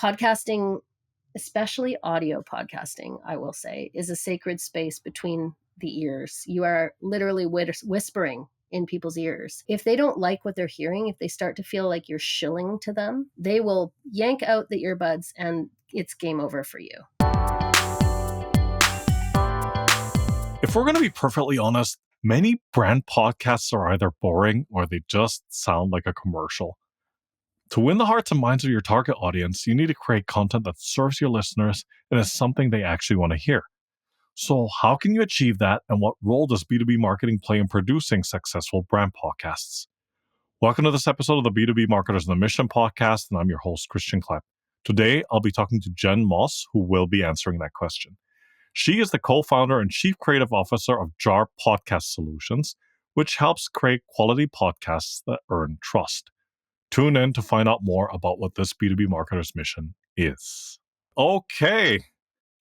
Podcasting, especially audio podcasting, I will say, is a sacred space between the ears. You are literally whispering in people's ears. If they don't like what they're hearing, if they start to feel like you're shilling to them, they will yank out the earbuds and it's game over for you. If we're going to be perfectly honest, many brand podcasts are either boring or they just sound like a commercial. To win the hearts and minds of your target audience, you need to create content that serves your listeners and is something they actually want to hear. So how can you achieve that, and what role does B2B marketing play in producing successful brand podcasts? Welcome to this episode of the B2B Marketers on a Mission podcast, and I'm your host, Christian Klepp. Today, I'll be talking to Jen Moss, who will be answering that question. She is the co-founder and chief creative officer of JAR Podcast Solutions, which helps create quality podcasts that earn trust. Tune in to find out more about what this B2B marketer's mission is. Okay.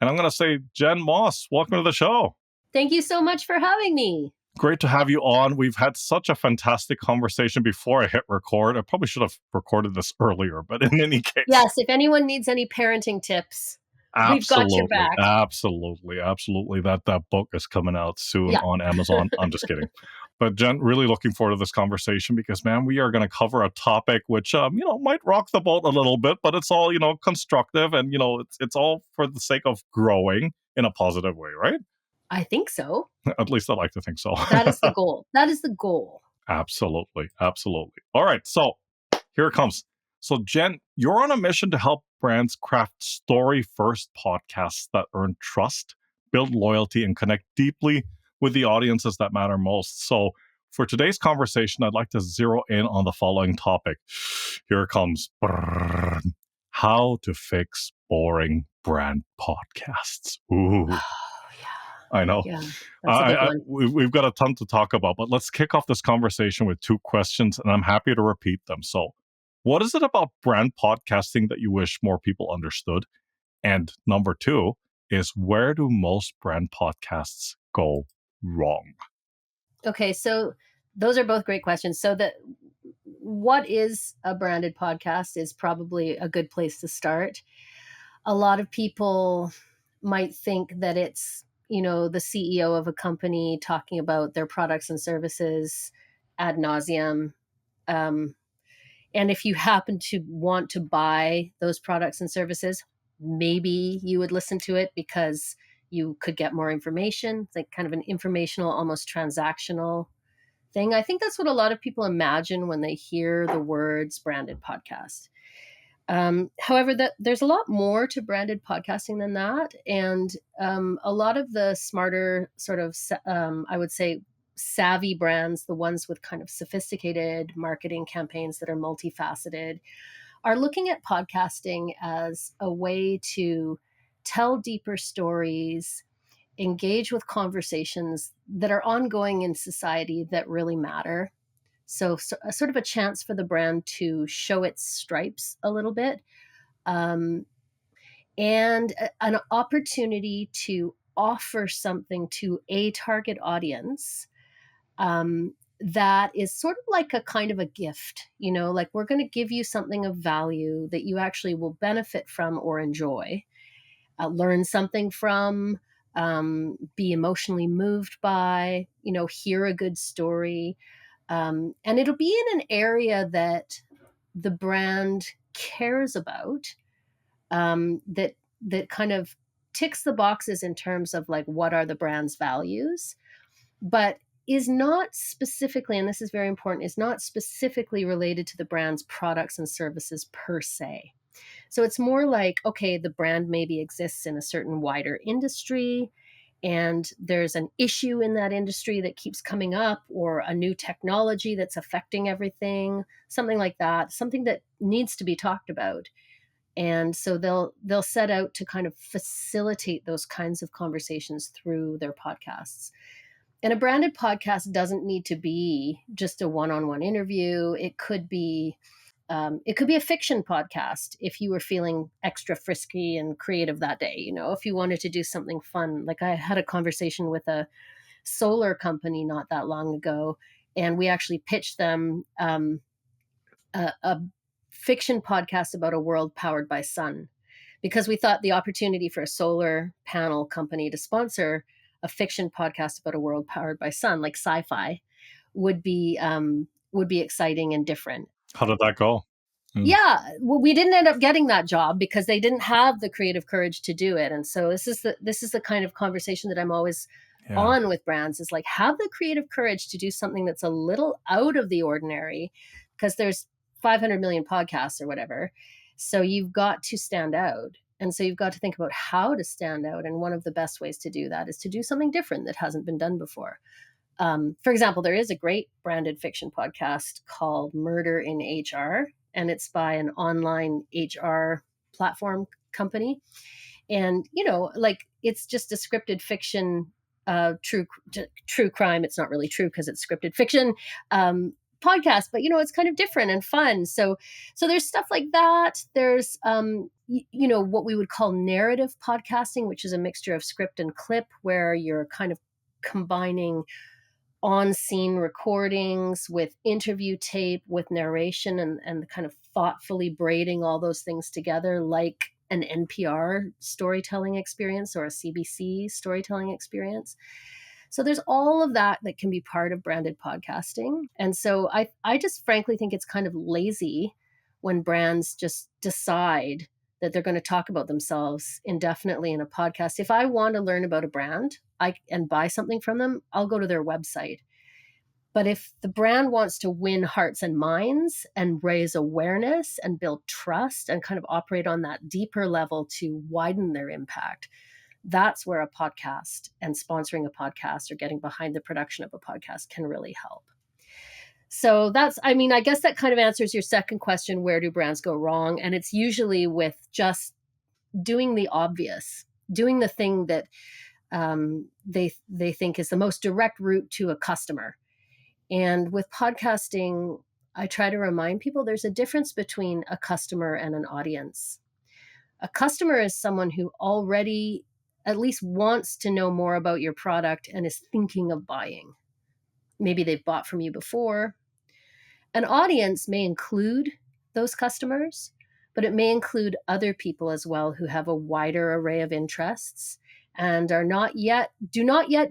And I'm going to say, Jen Moss, welcome to the show. Thank you so much for having me. Great to have you on. We've had such a fantastic conversation before I hit record. I probably should have recorded this earlier, but in any case. Yes, if anyone needs any parenting tips, we've got your back. Absolutely. That book is coming out soon on Amazon. I'm just kidding. But Jen, really looking forward to this conversation because, man, we are going to cover a topic which, might rock the boat a little bit, but it's all, constructive and, it's all for the sake of growing in a positive way, right? I think so. At least I like to think so. That is the goal. Absolutely. All right. So here it comes. So Jen, you're on a mission to help brands craft story-first podcasts that earn trust, build loyalty, and connect deeply with the audiences that matter most. So for today's conversation, I'd like to zero in on the following topic. Here it comes. How to fix boring brand podcasts. Ooh. I know. Yeah, that's a big one. We've got a ton to talk about, but let's kick off this conversation with two questions, and I'm happy to repeat them. So, what is it about brand podcasting that you wish more people understood? And number two is, where do most brand podcasts go wrong? Okay, so those are both great questions. So what is a branded podcast is probably a good place to start. A lot of people might think that it's, the CEO of a company talking about their products and services ad nauseum. And if you happen to want to buy those products and services, maybe you would listen to it because you could get more information. It's like kind of an informational, almost transactional thing. I think that's what a lot of people imagine when they hear the words branded podcast. However, there's a lot more to branded podcasting than that. And a lot of the smarter sort of, I would say, savvy brands, the ones with kind of sophisticated marketing campaigns that are multifaceted, are looking at podcasting as a way to tell deeper stories, engage with conversations that are ongoing in society that really matter. So sort of a chance for the brand to show its stripes a little bit, and an opportunity to offer something to a target audience that is sort of like a kind of a gift, like we're going to give you something of value that you actually will benefit from or enjoy, learn something from, be emotionally moved by, hear a good story. And it'll be in an area that the brand cares about, that kind of ticks the boxes in terms of like, what are the brand's values, but is not specifically, and this is very important, is not specifically related to the brand's products and services per se. So it's more like, okay, the brand maybe exists in a certain wider industry, and there's an issue in that industry that keeps coming up, or a new technology that's affecting everything, something like that, something that needs to be talked about. And so they'll set out to kind of facilitate those kinds of conversations through their podcasts. And a branded podcast doesn't need to be just a one-on-one interview. It could be a fiction podcast if you were feeling extra frisky and creative that day. If you wanted to do something fun. Like I had a conversation with a solar company not that long ago, and we actually pitched them a fiction podcast about a world powered by sun, because we thought the opportunity for a solar panel company to sponsor a fiction podcast about a world powered by sun, like sci-fi, would be exciting and different. How did that go? Yeah, well, we didn't end up getting that job because they didn't have the creative courage to do it. And so this is the kind of conversation that I'm always Yeah. on with brands, is like, have the creative courage to do something that's a little out of the ordinary, because there's 500 million podcasts or whatever. So you've got to stand out. And so you've got to think about how to stand out. And one of the best ways to do that is to do something different that hasn't been done before. For example, there is a great branded fiction podcast called Murder in HR, and it's by an online HR platform company. And, like, it's just a scripted fiction, true crime. It's not really true because it's scripted fiction podcast, but it's kind of different and fun. So there's stuff like that. There's what we would call narrative podcasting, which is a mixture of script and clip, where you're kind of combining on-scene recordings with interview tape, with narration, and kind of thoughtfully braiding all those things together, like an NPR storytelling experience or a CBC storytelling experience. So there's all of that can be part of branded podcasting. And so I just frankly think it's kind of lazy when brands just decide that they're going to talk about themselves indefinitely in a podcast. If I want to learn about a brand and buy something from them, I'll go to their website. But if the brand wants to win hearts and minds and raise awareness and build trust and kind of operate on that deeper level to widen their impact, that's where a podcast and sponsoring a podcast or getting behind the production of a podcast can really help. So I guess that kind of answers your second question, where do brands go wrong? And it's usually with just doing the obvious, doing the thing that they think is the most direct route to a customer. And with podcasting, I try to remind people there's a difference between a customer and an audience. A customer is someone who already at least wants to know more about your product and is thinking of buying. Maybe they've bought from you before. An audience may include those customers, but it may include other people as well who have a wider array of interests and do not yet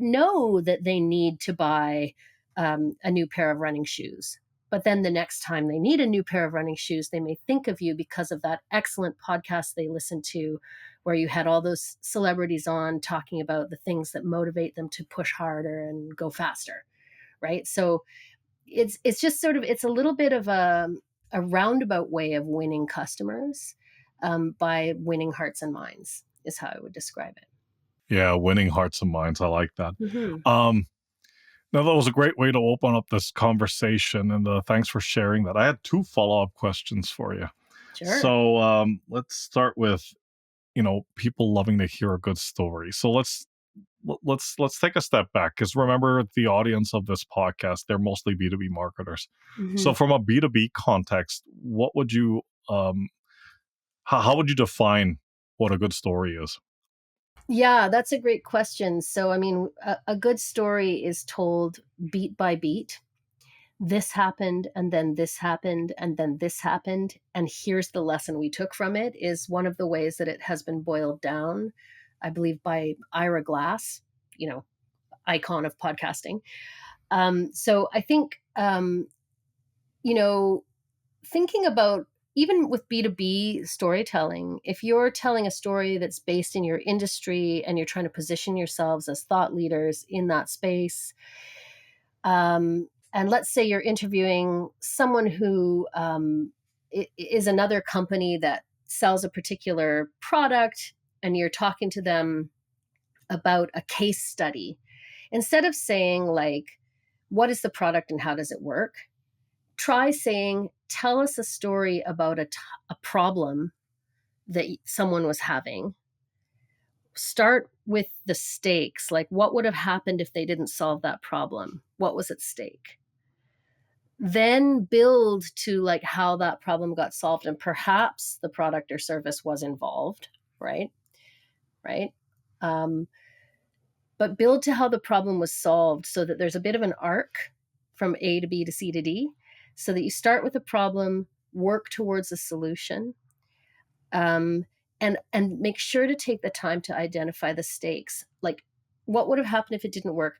know that they need to buy a new pair of running shoes. But then the next time they need a new pair of running shoes, they may think of you because of that excellent podcast they listened to, where you had all those celebrities on talking about the things that motivate them to push harder and go faster, right? So it's just sort of, it's a little bit of a roundabout way of winning customers by winning hearts and minds, is how I would describe it. Yeah, winning hearts and minds. I like that. Mm-hmm. Now, that was a great way to open up this conversation, and thanks for sharing that. I had 2 follow-up questions for you. Sure. So let's start with, people loving to hear a good story. So let's take a step back, because remember, the audience of this podcast, they're mostly B2B marketers. Mm-hmm. So from a B2B context, what would you how would you define what a good story is? Yeah, that's a great question. So, a good story is told beat by beat. This happened, and then this happened, and then this happened. And here's the lesson we took from it, is one of the ways that it has been boiled down, I believe, by Ira Glass, icon of podcasting. So I think, thinking about, even with B2B storytelling, if you're telling a story that's based in your industry and you're trying to position yourselves as thought leaders in that space, and let's say you're interviewing someone who is another company that sells a particular product, and you're talking to them about a case study, instead of saying, like, what is the product and how does it work? Try saying, tell us a story about a problem that someone was having. Start with the stakes, like, what would have happened if they didn't solve that problem? What was at stake? Then build to, like, how that problem got solved, and perhaps the product or service was involved, right? But build to how the problem was solved, so that there's a bit of an arc from A to B to C to D, so that you start with a problem, work towards a solution, um, and make sure to take the time to identify the stakes. Like, what would have happened if it didn't work?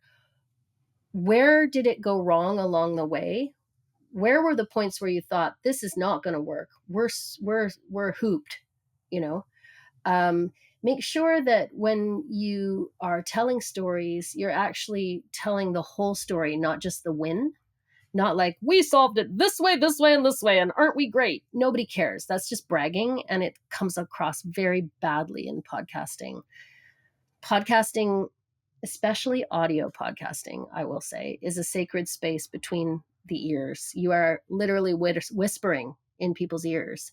Where did it go wrong along the way? Where were the points where you thought this is not going to work? We're hooped, you know. Um, Make sure that when you are telling stories, you're actually telling the whole story, not just the win. Not like, we solved it this way, and this way, and aren't we great? Nobody cares. That's just bragging, and it comes across very badly in podcasting. Podcasting, especially audio podcasting, I will say, is a sacred space between the ears. You are literally whispering in people's ears.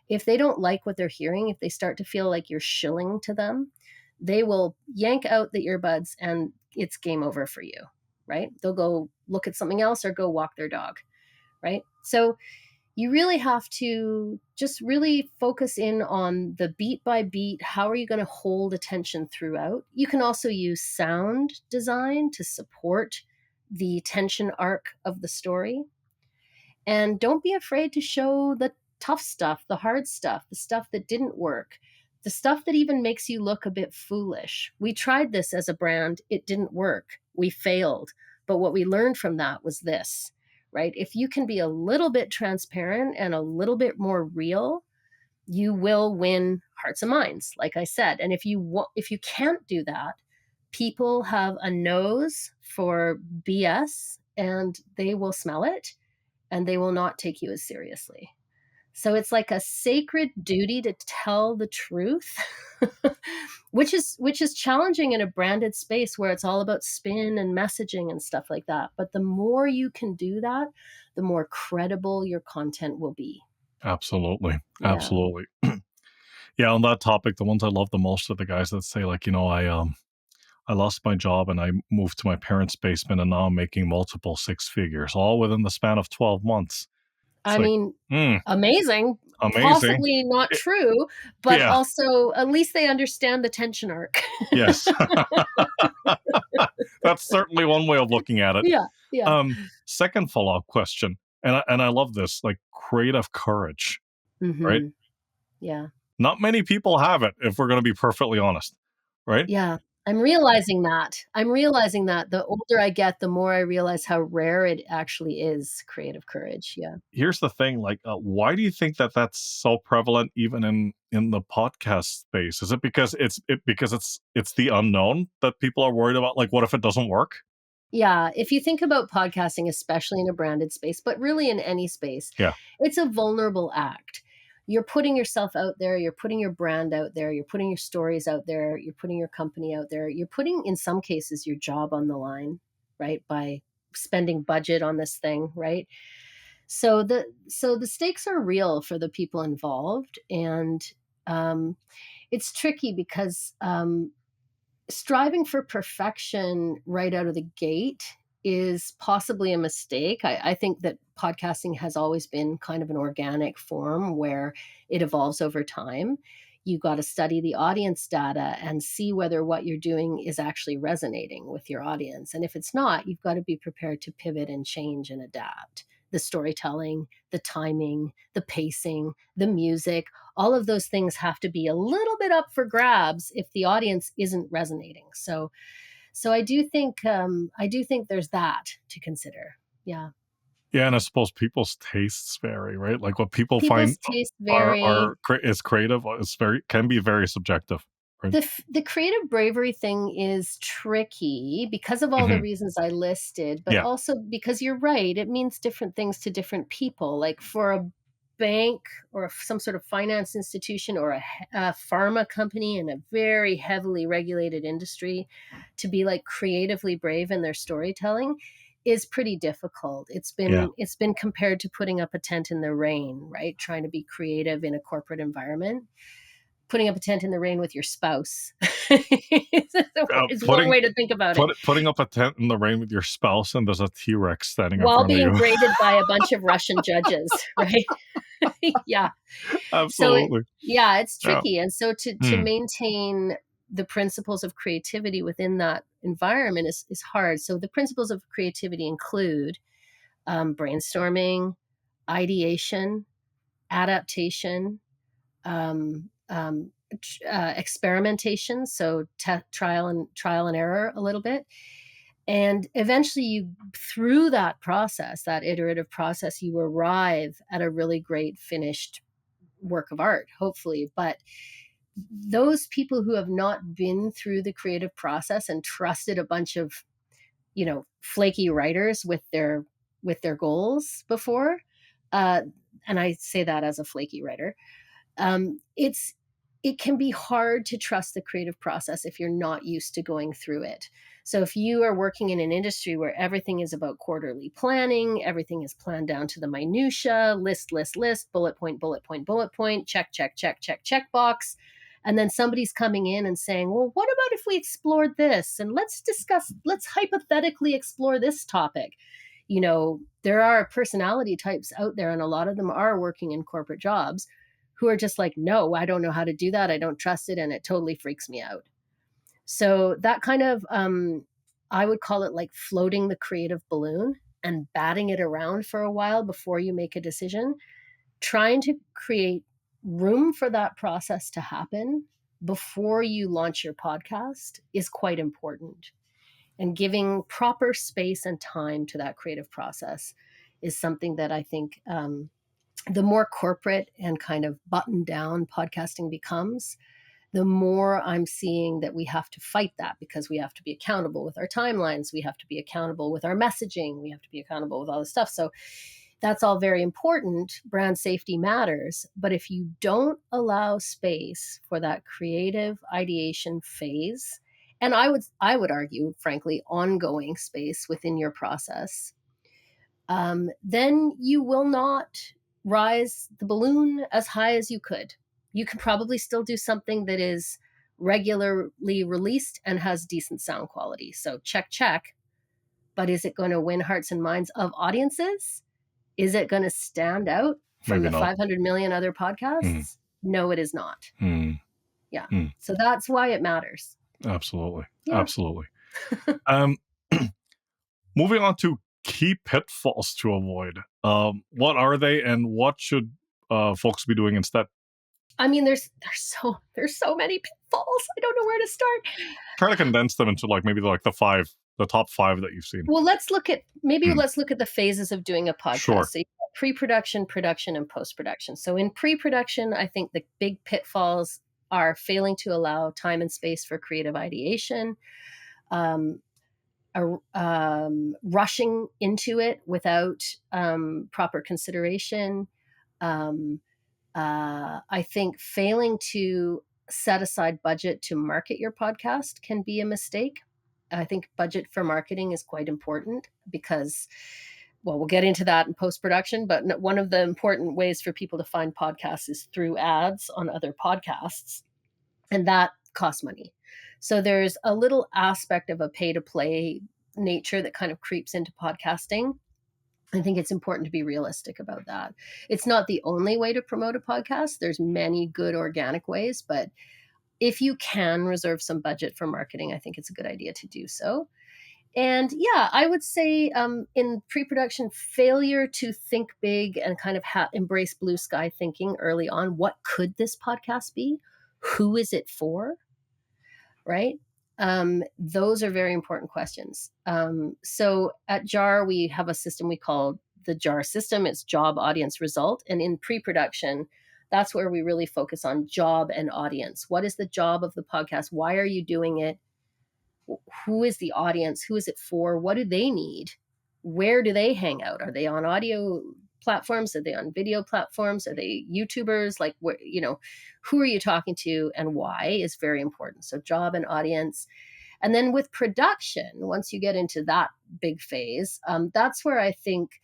If they don't like what they're hearing, if they start to feel like you're shilling to them, they will yank out the earbuds and it's game over for you, right? They'll go look at something else or go walk their dog, right? So you really have to just really focus in on the beat by beat. How are you going to hold attention throughout? You can also use sound design to support the tension arc of the story. And don't be afraid to show the tough stuff, the hard stuff, the stuff that didn't work, the stuff that even makes you look a bit foolish. We tried this as a brand, it didn't work. We failed. But what we learned from that was this, right? If you can be a little bit transparent and a little bit more real, you will win hearts and minds, like I said. And if you can't do that, people have a nose for BS and they will smell it and they will not take you as seriously. So it's like a sacred duty to tell the truth, which is challenging in a branded space where it's all about spin and messaging and stuff like that. But the more you can do that, the more credible your content will be. Absolutely. Yeah. Absolutely. Yeah, on that topic, the ones I love the most are the guys that say, like, I lost my job and I moved to my parents' basement and now I'm making multiple six figures, all within the span of 12 months. It's I like, mean, mm, amazing, amazing. possibly not I- true, but yeah, also at least they understand the tension arc. yes. That's certainly one way of looking at it. Yeah, yeah. Second follow-up question, and I love this, like creative courage, right? Mhm. Yeah. Not many people have it, if we're going to be perfectly honest, right? Yeah, I'm realizing that. I'm realizing that the older I get, the more I realize how rare it actually is, creative courage, yeah. Here's the thing, like, why do you think that that's so prevalent even in the podcast space? Is it because it's the unknown that people are worried about? Like, what if it doesn't work? Yeah, if you think about podcasting, especially in a branded space, but really in any space, Yeah, it's a vulnerable act. You're putting yourself out there, you're putting your brand out there, you're putting your stories out there, you're putting your company out there, you're putting, in some cases, your job on the line, right? By spending budget on this thing, right? So the stakes are real for the people involved, and um, it's tricky because striving for perfection right out of the gate is possibly a mistake. I think that podcasting has always been kind of an organic form where it evolves over time. You got to study the audience data and see whether what you're doing is actually resonating with your audience. And if it's not, you've got to be prepared to pivot and change and adapt. The storytelling, the timing, the pacing, the music, all of those things have to be a little bit up for grabs if the audience isn't resonating. So I do think there's that to consider. Yeah. yeah, and I suppose people's tastes vary, right? Like what people find People's taste vary. is creative is very can be very subjective, right? The creative bravery thing is tricky because of all the Hmm. reasons I listed, but Yeah, also because you're right, it means different things to different people. Like for a bank or some sort of finance institution or a pharma company in a very heavily regulated industry to be like creatively brave in their storytelling is pretty difficult. It's yeah. been it's been compared to putting up a tent in the rain, right? Trying to be creative in a corporate environment. Putting up a tent in the rain with your spouse is one Putting way to think about it, putting up a tent in the rain with your spouse and there's a T-Rex standing in while front of being you. graded by a bunch of Russian judges, right? Yeah. So Absolutely. yeah, it's Yeah. tricky. And so to Hmm. maintain the principles of creativity within that environment is hard. So the principles of creativity include brainstorming, ideation, adaptation, experimentation, so trial and error a little bit. And eventually you, through that process, that iterative process, you arrive at a really great finished work of art, hopefully. But those people who have not been through the creative process and trusted a bunch of, flaky writers with their goals before, and I say that as a flaky writer, it can be hard to trust the creative process if you're not used to going through it. So if you are working in an industry where everything is about quarterly planning, everything is planned down to the minutia, list, bullet point, bullet point, check, check box. And then somebody's coming in and saying, well, what about if we explored this? And let's hypothetically explore this topic. There are personality types out there, and a lot of them are working in corporate jobs, who are just like, no, I don't know how to do that. I don't trust it. And it totally freaks me out. So that kind of, I would call it like floating the creative balloon and batting it around for a while before you make a decision. Trying to create room for that process to happen before you launch your podcast is quite important. And giving proper space and time to that creative process is something that I think, the more corporate and kind of buttoned down podcasting becomes, the more I'm seeing that we have to fight that, because we have to be accountable with our timelines. We have to be accountable with our messaging. We have to be accountable with all this stuff. So that's all very important. Brand safety matters. But if you don't allow space for that creative ideation phase, and I would argue, frankly, ongoing space within your process, then you will not rise the balloon as high as you could. You can probably still do something that is regularly released and has decent sound quality. So check. But is it going to win hearts and minds of audiences? Is it going to stand out from Maybe the not. 500 million other podcasts? No, it is not. Yeah. So that's why it matters. Absolutely. Yeah. Absolutely. Moving on to key pitfalls to avoid. What are they, and what should folks be doing instead? I mean, there's so many pitfalls. I don't know where to start. Try to condense them into maybe the top 5 that you've seen. Well, let's look at the phases of doing a podcast. Sure. So you have pre-production, production, and post-production. So in pre-production, I think the big pitfalls are failing to allow time and space for creative ideation, rushing into it without proper consideration. I think failing to set aside budget to market your podcast can be a mistake. I think budget for marketing is quite important because, well, we'll get into that in post-production, but one of the important ways for people to find podcasts is through ads on other podcasts, and that costs money. So there's a little aspect of a pay-to-play nature that kind of creeps into podcasting. I think it's important to be realistic about that. It's not the only way to promote a podcast. There's many good organic ways, but if you can reserve some budget for marketing, I think it's a good idea to do so. And yeah, I would say in pre-production, failure to think big and kind of embrace blue sky thinking early on. What could this podcast be? Who is it for? Right? Those are very important questions. So at JAR, we have a system we call the JAR system. It's job, audience, result. And in pre-production, that's where we really focus on job and audience. What is the job of the podcast? Why are you doing it? Who is the audience? Who is it for? What do they need? Where do they hang out? Are they on audio platforms? Are they on video platforms? Are they YouTubers? Who are you talking to and why is very important. So job and audience. And then with production, once you get into that big phase, that's where I think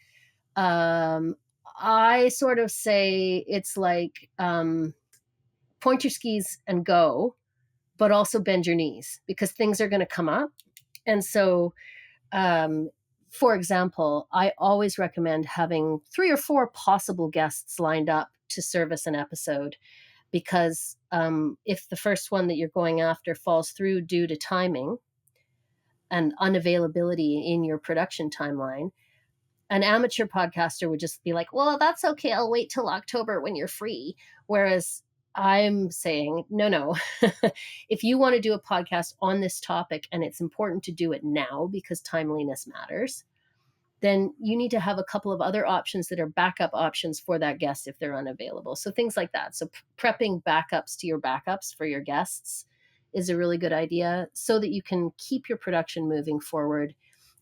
I sort of say it's like point your skis and go, but also bend your knees because things are going to come up. And so, for example, I always recommend having 3 or 4 possible guests lined up to service an episode, because if the first one that you're going after falls through due to timing and unavailability in your production timeline, An amateur podcaster would just be like, well, that's okay. I'll wait till October when you're free. Whereas I'm saying, no. If you want to do a podcast on this topic and it's important to do it now because timeliness matters, then you need to have a couple of other options that are backup options for that guest if they're unavailable. So things like that. So prepping backups to your backups for your guests is a really good idea so that you can keep your production moving forward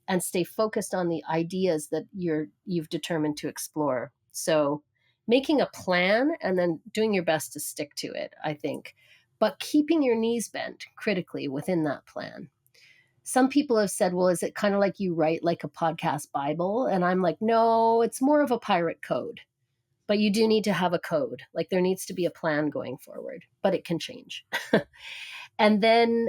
and stay focused on the ideas that you've determined to explore. So making a plan and then doing your best to stick to it, I think, but keeping your knees bent critically within that plan. Some people have said, well, is it kind of like you write like a podcast Bible? And I'm like, no, it's more of a pirate code. But you do need to have a code. Like there needs to be a plan going forward, but it can change. And then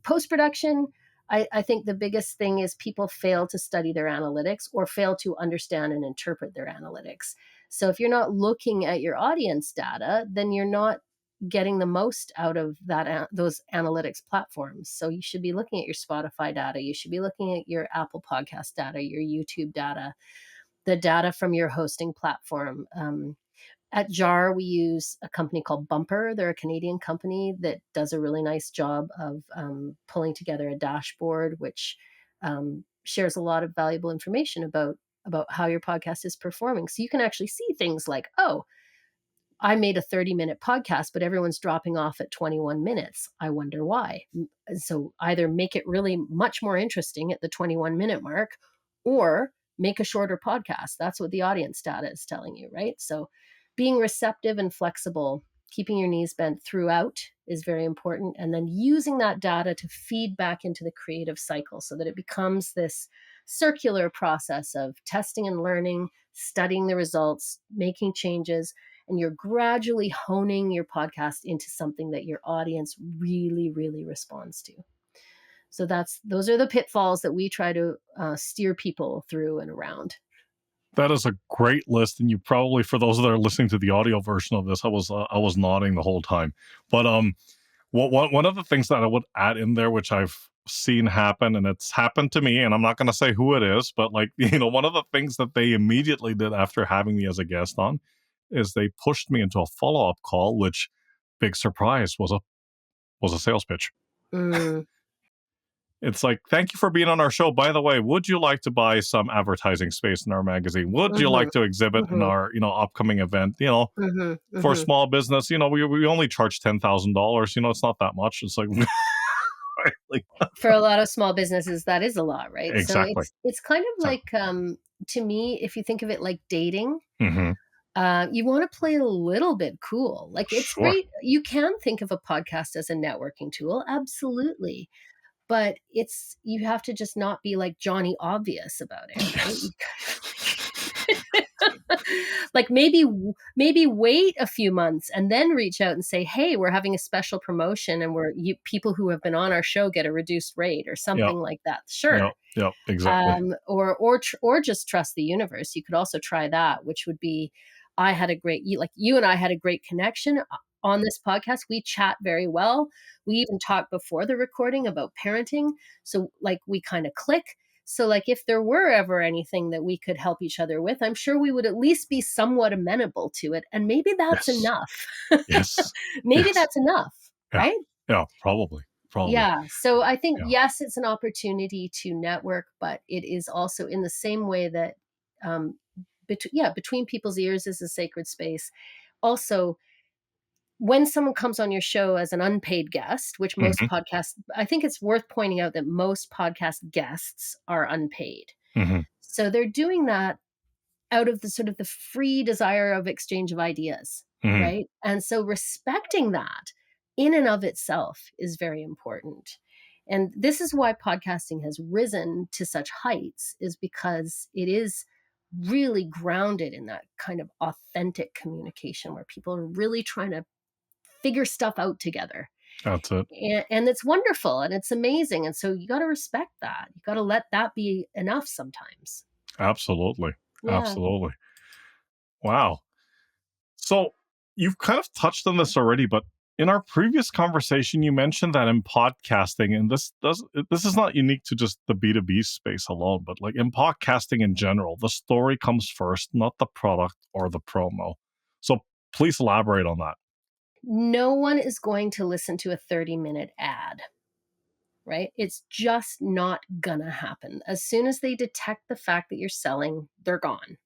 post production, I think the biggest thing is people fail to study their analytics or fail to understand and interpret their analytics. So if you're not looking at your audience data, then you're not getting the most out of those analytics platforms. So you should be looking at your Spotify data, you should be looking at your Apple Podcast data, your YouTube data, the data from your hosting platform. At JAR, we use a company called Bumper. They're a Canadian company that does a really nice job of pulling together a dashboard, which shares a lot of valuable information about how your podcast is performing. So you can actually see things like, oh, I made a 30-minute podcast, but everyone's dropping off at 21 minutes. I wonder why. So either make it really much more interesting at the 21-minute mark or make a shorter podcast. That's what the audience data is telling you, right? So being receptive and flexible, keeping your knees bent throughout is very important. And then using that data to feed back into the creative cycle so that it becomes this circular process of testing and learning, studying the results, making changes, and you're gradually honing your podcast into something that your audience really, really responds to. So those are the pitfalls that we try to steer people through and around. That is a great list, and you probably, for those that are listening to the audio version of this, I was nodding the whole time. But one of the things that I would add in there, which I've seen happen, and it's happened to me, and I'm not going to say who it is, but like one of the things that they immediately did after having me as a guest on is they pushed me into a follow-up call, which, big surprise, was a sales pitch. Mm. It's like, thank you for being on our show. By the way, would you like to buy some advertising space in our magazine? Would you like to exhibit in our, upcoming event? For a small business, we only charge $10,000. It's not that much. It's like, for a lot of small businesses, that is a lot, right? Exactly. So it's kind of like, to me, if you think of it like dating, Mhm. you want to play a little bit cool. Like it's Sure. great. You can think of a podcast as a networking tool. Absolutely. But you have to just not be like Johnny Obvious about it, right? Yes. Like maybe wait a few months and then reach out and say, hey, we're having a special promotion and people who have been on our show get a reduced rate or something like that. Sure. Yep, exactly. Or just trust the universe. You could also try that, which would be, you and I had a great connection on this podcast. We chat very well. We even talked before the recording about parenting. So like we kind of click. So like if there were ever anything that we could help each other with, I'm sure we would at least be somewhat amenable to it. And maybe that's Yes. enough. Yes. Maybe Yes. that's enough, Yeah. right? Yeah, probably. Yeah. So I think, Yeah. yes, it's an opportunity to network, but it is also in the same way that, between people's ears is a sacred space. Also, when someone comes on your show as an unpaid guest, which most Mhm. podcasts, I think it's worth pointing out that most podcast guests are unpaid. Mhm. So they're doing that out of the sort of the free desire of exchange of ideas, Mhm. right? And so respecting that in and of itself is very important. And this is why podcasting has risen to such heights, is because it is really grounded in that kind of authentic communication where people are really trying to figure stuff out together. That's it. And it's wonderful and it's amazing. And so you got to respect that. You got to let that be enough sometimes. Absolutely. Yeah. Absolutely. Wow. So you've kind of touched on this already, but In our previous conversation, you mentioned that in podcasting, and this is not unique to just the B2B space alone, but like in podcasting in general, the story comes first, not the product or the promo. So please elaborate on that. No one is going to listen to a 30-minute ad, right? It's just not gonna happen. As soon as they detect the fact that you're selling, they're gone.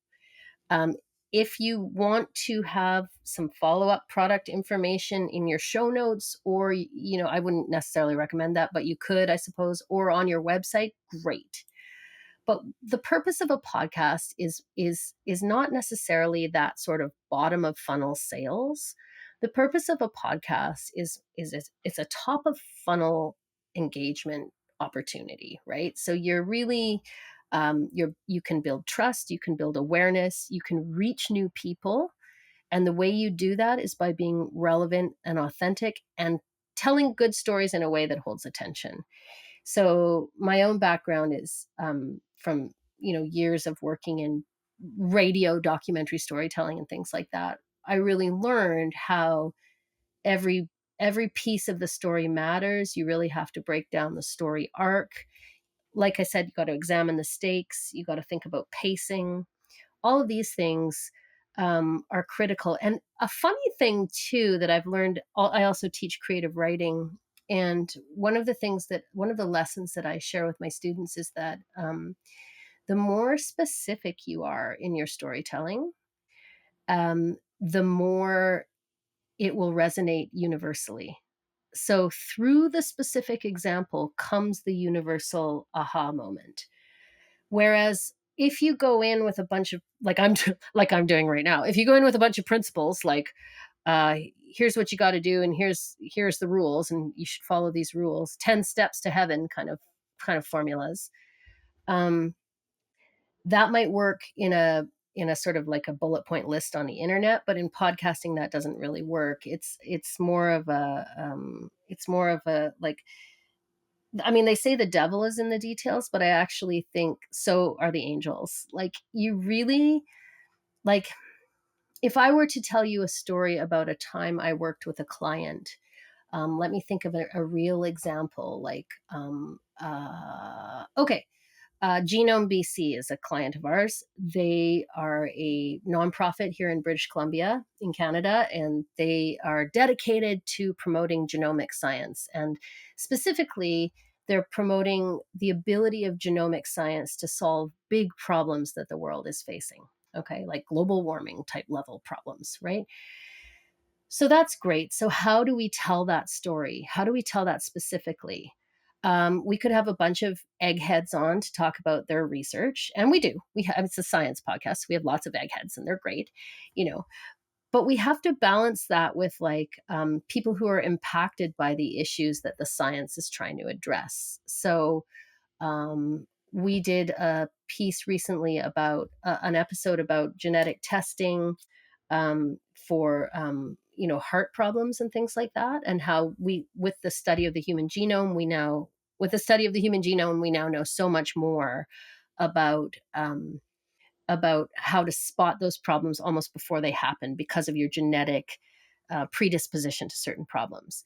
Um, if you want to have some follow-up product information in your show notes, or I wouldn't necessarily recommend that, but you could, I suppose, or on your website, great. But the purpose of a podcast is not necessarily that sort of bottom of funnel sales. The purpose of a podcast is it's a top of funnel engagement opportunity, right? So you're really you can build trust, you can build awareness, you can reach new people, and the way you do that is by being relevant and authentic and telling good stories in a way that holds attention. So my own background is from years of working in radio documentary storytelling and things like that. I really learned how every every piece of the story matters. You really have to break down the story arc. Like I said, you got to examine the stakes. You got to think about pacing. All of these things are critical. And a funny thing too that I've learned, I also teach creative writing. And one of the lessons that I share with my students is that the more specific you are in your storytelling, the more it will resonate universally. So through the specific example comes the universal aha moment. Whereas if you go in with a bunch of like I'm doing right now, if you go in with a bunch of principles like uh, here's what you got to do and here's the rules and you should follow these rules, 10 steps to heaven kind of formulas, um, that might work in a sort of like a bullet point list on the internet, but in podcasting that doesn't really work. It's more of a like, I mean, they say the devil is in the details, but I actually think so are the angels. Like, you really, like, if I were to tell you a story about a time I worked with a client, let me think of a real example. Okay, Genome BC is a client of ours. They are a nonprofit here in British Columbia, in Canada, and they are dedicated to promoting genomic science. And specifically, they're promoting the ability of genomic science to solve big problems that the world is facing. Okay, like global warming type level problems, right? So that's great. So, how do we tell that story? How do we tell that specifically? We could have a bunch of eggheads on to talk about their research, and we do. We have It's a science podcast. So we have lots of eggheads, and they're great, you know. But we have to balance that with people who are impacted by the issues that the science is trying to address. So we did a piece recently about an episode about genetic testing for heart problems and things like that, and how with the study of the human genome, we now know so much more about about how to spot those problems almost before they happen because of your genetic predisposition to certain problems.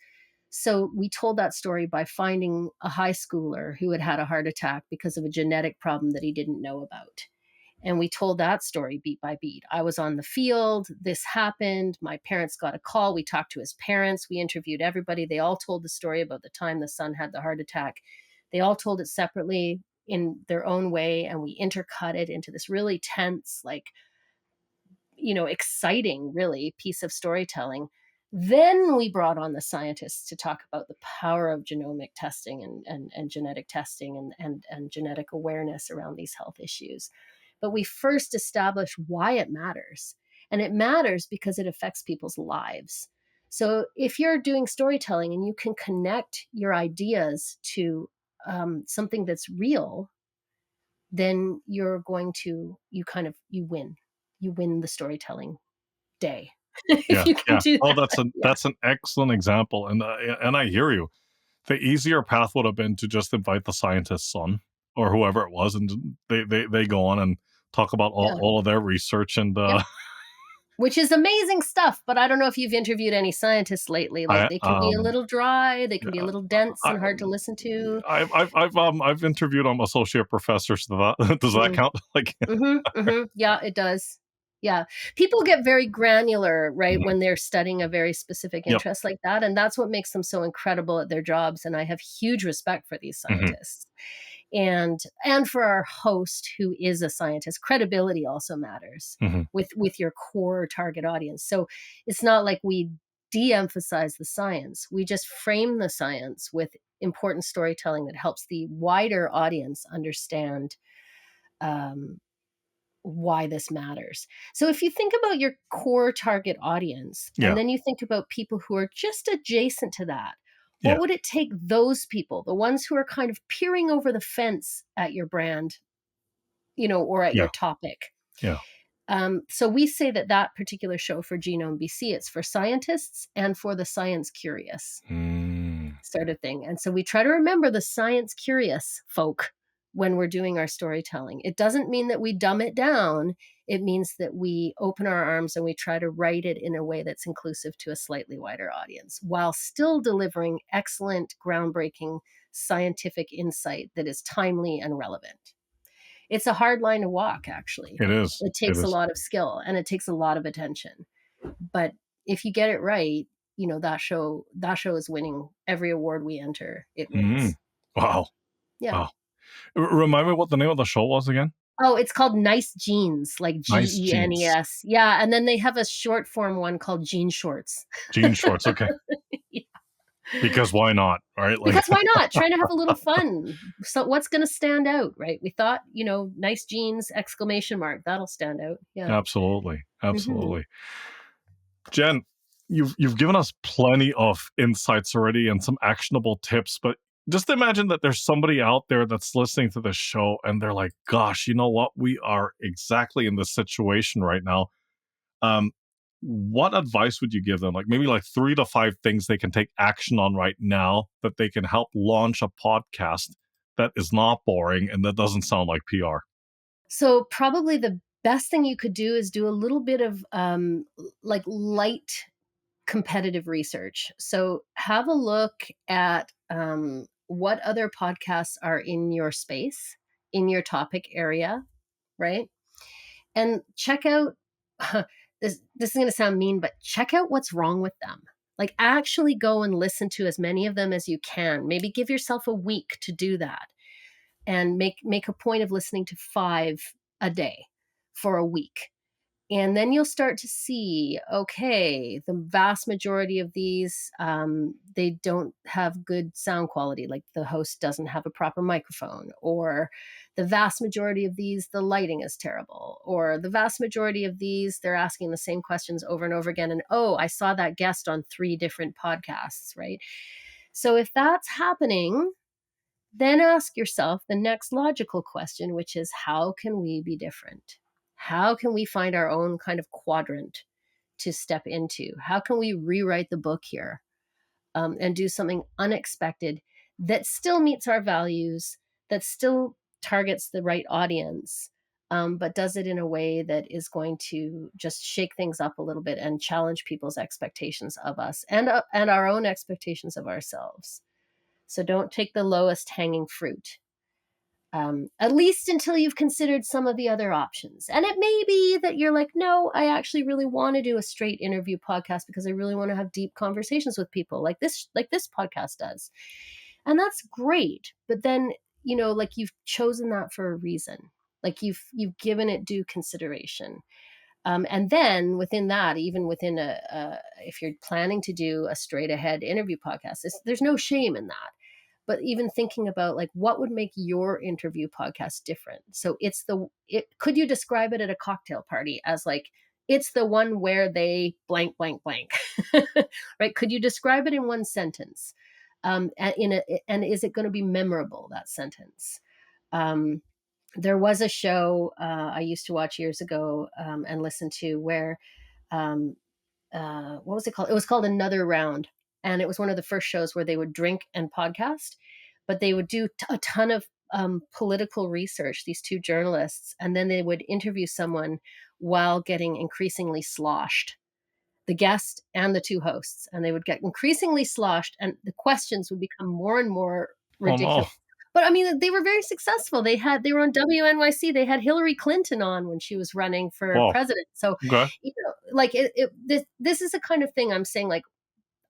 So we told that story by finding a high schooler who had had a heart attack because of a genetic problem that he didn't know about. And we told that story beat by beat. I was on the field. This happened. My parents got a call. We talked to his parents. We interviewed everybody. They all told the story about the time the son had the heart attack. They all told it separately in their own way. And we intercut it into this really tense, exciting, really, piece of storytelling. Then we brought on the scientists to talk about the power of genomic testing and genetic testing and genetic awareness around these health issues. But we first established why it matters. And it matters because it affects people's lives. So if you're doing storytelling and you can connect your ideas to something that's real, then you win. You win the storytelling day if Yeah, you can yeah. do Oh, that. Yeah. that's an excellent example, and I hear you. The easier path would have been to just invite the scientist's son or whoever it was, and they go on and talk about Yeah. all of their research, and Yep. which is amazing stuff. But I don't know if you've interviewed any scientists lately. Like, I they can be a little dry, they can be a little dense I, and hard to listen to. I've interviewed associate professors. So that does that Mm. count? Like, Yeah, it does. Yeah. People get very granular, right, Mhm. when they're studying a very specific Yep. interest like that, and that's what makes them so incredible at their jobs, and I have huge respect for these Mhm. scientists. And for our host who is a scientist, credibility also matters Mhm. with your core target audience. So it's not like we de-emphasize the science. We just frame the science with important storytelling that helps the wider audience understand um, why this matters. So if you think about your core target audience and Yeah. then you think about people who are just adjacent to that, Yeah. what would it take those people, the ones who are kind of peering over the fence at your brand, or at your Yeah. topic? Yeah. So we say that that particular show for Genome BC, it's for scientists and for the science curious Mm. sort of thing. And so we try to remember the science curious folk when we're doing our storytelling. It doesn't mean that we dumb it down. It means that we open our arms and we try to write it in a way that's inclusive to a slightly wider audience while still delivering excellent, groundbreaking scientific insight that is timely and relevant. It's a hard line to walk, actually. It is. It It takes a is. lot of skill and it takes a lot of attention. But if you get it right, that show is winning every award we enter. It Mm. wins. Wow. Yeah. Wow. Remind me what the name of the show was again. Oh, it's called Nice Jeans, like Nice jeans. Genes. Yeah, and then they have a short form one called Jean Shorts. Jean shorts. Okay. Yeah. Because why not? Right. Like, Because why not? Trying to have a little fun. So what's going to stand out, right? We thought, nice jeans exclamation mark, that'll stand out. Yeah. absolutely. Mhm. Absolutely. Jen, you've given us plenty of insights already and some actionable tips, but just imagine that there's somebody out there that's listening to this show and they're like, gosh, you know what? We are exactly in this situation right now. Um, what advice would you give them? Like maybe like 3 to 5 things they can take action on right now that they can help launch a podcast that is not boring and that doesn't sound like PR. So probably the best thing you could do is do a little bit of like light competitive research. So have a look at what other podcasts are in your space, in your topic area, right? And check out this is going to sound mean, but check out what's wrong with them. Like, actually go and listen to as many of them as you can. Maybe give yourself a week to do that and make a point of listening to 5 a day for a week. And then you'll start to see, okay, the vast majority of these, they don't have good sound quality, like the host doesn't have a proper microphone, or the vast majority of these, the lighting is terrible, or the vast majority of these, they're asking the same questions over and over again. And oh, I saw that guest on 3 different podcasts, right? So if that's happening, then ask yourself the next logical question, which is, how can we be different? How can we find our own kind of quadrant to step into? How can we rewrite the book here, and do something unexpected that still meets our values, that still targets the right audience, but does it in a way that is going to just shake things up a little bit and challenge people's expectations of us and our own expectations of ourselves? So don't take the lowest hanging fruit, at least until you've considered some of the other options. And it may be that you're like, no, I actually really want to do a straight interview podcast because I really want to have deep conversations with people like this podcast does. And that's great. But then, like, you've chosen that for a reason. Like, you've given it due consideration. And then within that, even within if you're planning to do a straight ahead interview podcast, there's no shame in that. But even thinking about, like, what would make your interview podcast different? So could you describe it at a cocktail party as like, it's the one where they blank, blank, blank, right? Could you describe it in one sentence? And is it going to be memorable, that sentence? Um, there was a show I used to watch years ago, and listen to, where um, what was it called? It was called Another Round, and it was one of the first shows where they would drink and podcast, but they would do a ton of political research. These two journalists, and then they would interview someone while getting increasingly sloshed, the guest and the two hosts, and they would get increasingly sloshed, and the questions would become more and more Oh no. ridiculous. But I mean, they were very successful. They were on WNYC. They had Hillary Clinton on when she was running for Whoa. president. So, Okay. like this is the kind of thing I'm saying. Like,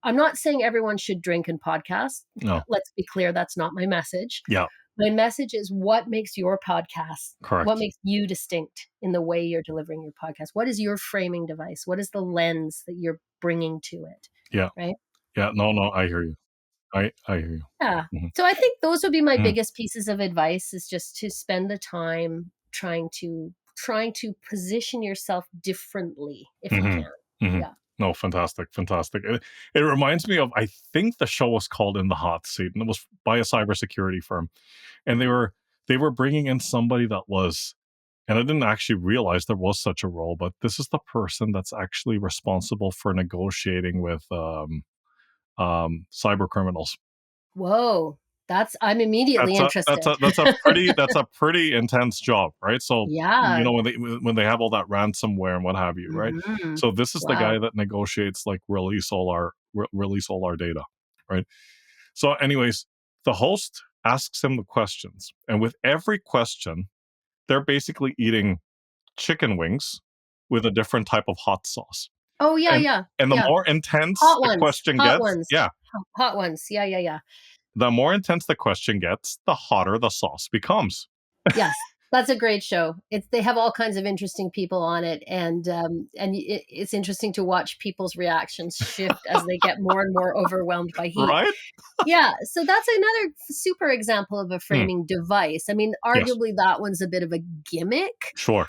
I'm not saying everyone should drink and podcast. No. Let's be clear, that's not my message. Yeah. My message is what makes your podcast, what Correct. makes you distinct in the way you're delivering your podcast? What is your framing device? What is the lens that you're bringing to it? Yeah. Right? Yeah. No. No. I hear you. I hear you. Yeah. Mhm. So I think those would be my Mhm. biggest pieces of advice is just to spend the time trying to position yourself differently if you Mhm. can. Mhm. Yeah. No, fantastic, fantastic. It reminds me of, I think the show was called In the Hot Seat, and it was by a cybersecurity firm, and they were bringing in somebody that was, and I didn't actually realize there was such a role, but this is the person that's actually responsible for negotiating with cyber criminals. Whoa. I'm immediately interested. That's a pretty intense job, right? So, Yeah. when they have all that ransomware and what have you, right? Mhm. So this is the Wow. guy that negotiates, like, release all our data, right? So anyways, the host asks him the questions, and with every question, they're basically eating chicken wings with a different type of hot sauce. Oh, yeah, And yeah, and the yeah. more intense Hot the ones, question hot gets, ones, yeah, hot ones. Yeah, yeah, yeah. the more intense the question gets, the hotter the sauce becomes. Yes, that's a great show. They have all kinds of interesting people on it, and it's interesting to watch people's reactions shift as they get more and more overwhelmed by heat. Right? Yeah, so that's another super example of a Hmm. framing device. I mean, Yes. arguably that one's a bit of a gimmick. Sure.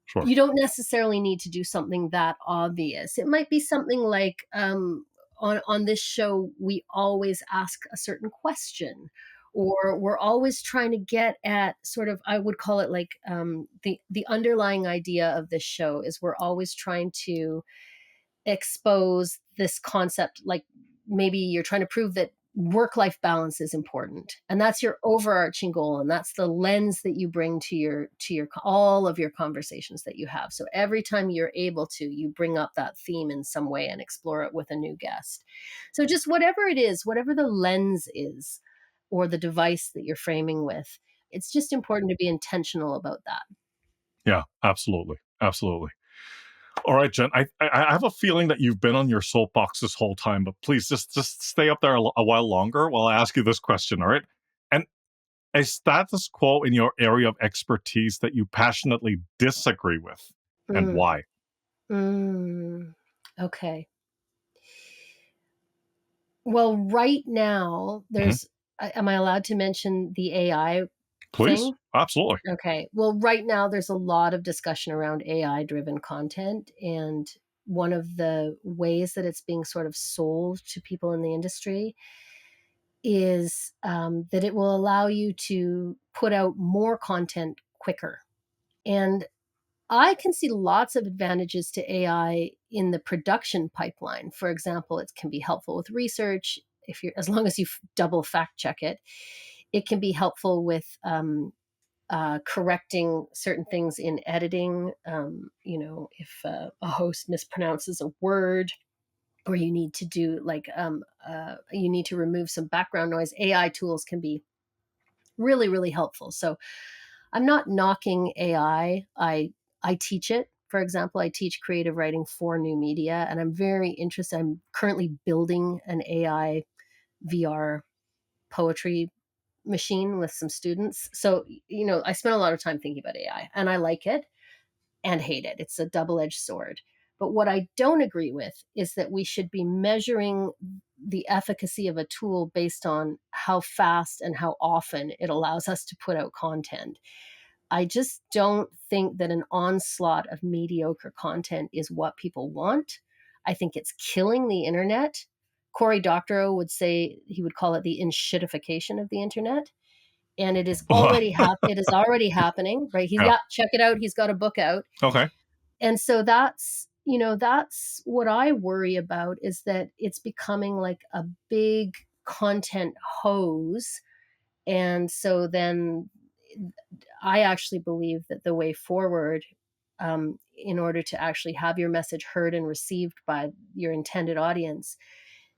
Sure. You don't necessarily need to do something that obvious. It might be something like, on this show, we always ask a certain question, or we're always trying to get at sort of, I would call it like, the underlying idea of this show is we're always trying to expose this concept, like maybe you're trying to prove that work life balance is important, and that's your overarching goal, and that's the lens that you bring to your all of your conversations that you have. So every time you're able to, you bring up that theme in some way and explore it with a new guest. So just whatever it is, whatever the lens is, or the device that you're framing with, it's just important to be intentional about that. Yeah, absolutely. Absolutely. All right, Jen. I have a feeling that you've been on your soapbox this whole time, but please just stay up there a while longer while I ask you this question. All right. And a status quo in your area of expertise that you passionately disagree with, and Mm, why? okay. Well, right now, Mhm. am I allowed to mention the AI Please. thing? Absolutely. Okay. Well, right now, there's a lot of discussion around AI driven content. And one of the ways that it's being sort of sold to people in the industry is, that it will allow you to put out more content quicker. And I can see lots of advantages to AI in the production pipeline. For example, it can be helpful with research if you're as long as you double fact check it. It can be helpful with, correcting certain things in editing. If a host mispronounces a word, or you need to do like, you need to remove some background noise, AI tools can be really, really helpful. So I'm not knocking AI. I teach it. For example, I teach creative writing for new media, and I'm very interested. I'm currently building an AI VR poetry machine with some students. So, I spent a lot of time thinking about AI, and I like it and hate it. It's a double-edged sword. But what I don't agree with is that we should be measuring the efficacy of a tool based on how fast and how often it allows us to put out content. I just don't think that an onslaught of mediocre content is what people want. I think it's killing the internet. Cory Doctorow would say he would call it the inshitification of the internet. And it is already happening, right? Yeah. Check it out. He's got a book out. Okay. And so that's what I worry about, is that it's becoming like a big content hose. And so then I actually believe that the way forward, in order to actually have your message heard and received by your intended audience,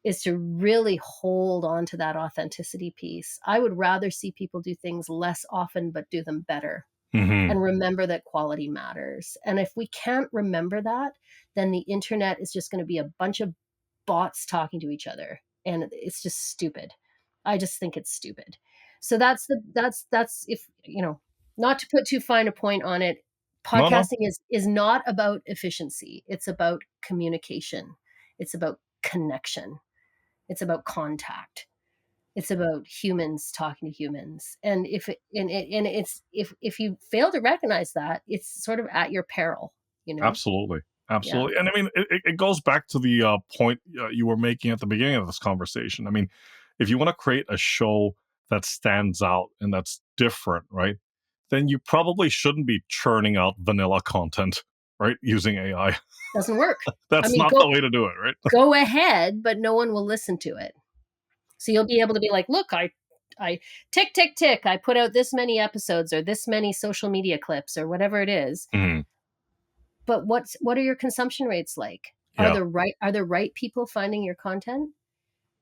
is to really hold on to that authenticity piece. I would rather see people do things less often, but do them better, Mm-hmm. and remember that quality matters. And if we can't remember that, then the internet is just going to be a bunch of bots talking to each other. And it's just stupid. I just think it's stupid. So that's if, not to put too fine a point on it, No, no, podcasting is not about efficiency. It's about communication. It's about connection. It's about contact. It's about humans talking to humans. And if you fail to recognize that, it's sort of at your peril, you know? absolutely. Yeah. Absolutely. And I mean, it goes back to the point you were making at the beginning of this conversation. I mean, if you want to create a show that stands out and that's different, right, then you probably shouldn't be churning out vanilla content, right, using AI. Doesn't work. I That's mean, not the way to do it, right? go ahead, but no one will listen to it. So you'll be able to be like, look, I tick, tick, tick. I put out this many episodes or this many social media clips or whatever it is. Mhm. But what are your consumption rates like? Yeah. Are the right people finding your content?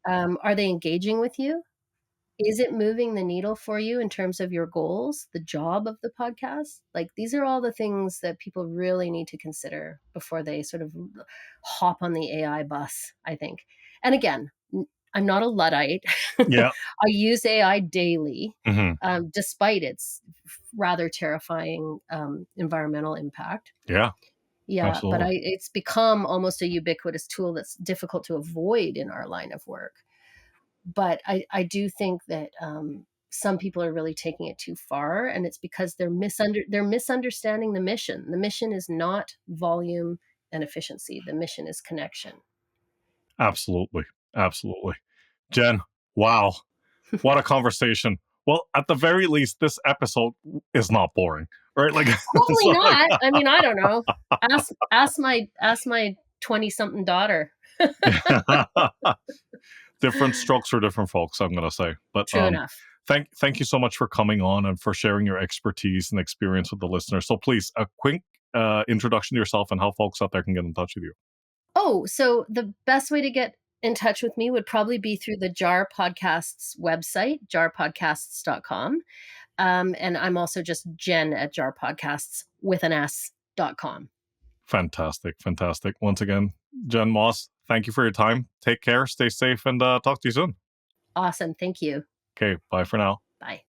Are they engaging with you? Is it moving the needle for you in terms of your goals, the job of the podcast? Like, these are all the things that people really need to consider before they sort of hop on the AI bus, I think. And again, I'm not a Luddite. Yeah. I use AI daily, Hmm. despite its rather terrifying environmental impact. Yeah. Yeah, but Absolutely. it's become almost a ubiquitous tool that's difficult to avoid in our line of work. But I do think that some people are really taking it too far, and it's because they're misunderstanding the mission. The mission is not volume and efficiency. The mission is connection. Absolutely. Absolutely. Jen, wow. What a conversation. Well, at the very least, this episode is not boring, right? Like, Hopefully so like not. I mean, I don't know. Ask my 20-something daughter. different strokes for different folks, I'm gonna say. But True enough. thank you so much for coming on and for sharing your expertise and experience with the listeners. So please, a quick introduction to yourself and how folks out there can get in touch with you. Oh, so the best way to get in touch with me would probably be through the Jar Podcasts website, jarpodcasts.com. And I'm also just Jen at jarpodcasts with an S.com. Fantastic. Fantastic. Once again, Jen Moss, thank you for your time. Take care, stay safe, and talk to you soon. Awesome. Thank you. Okay, bye for now. Bye.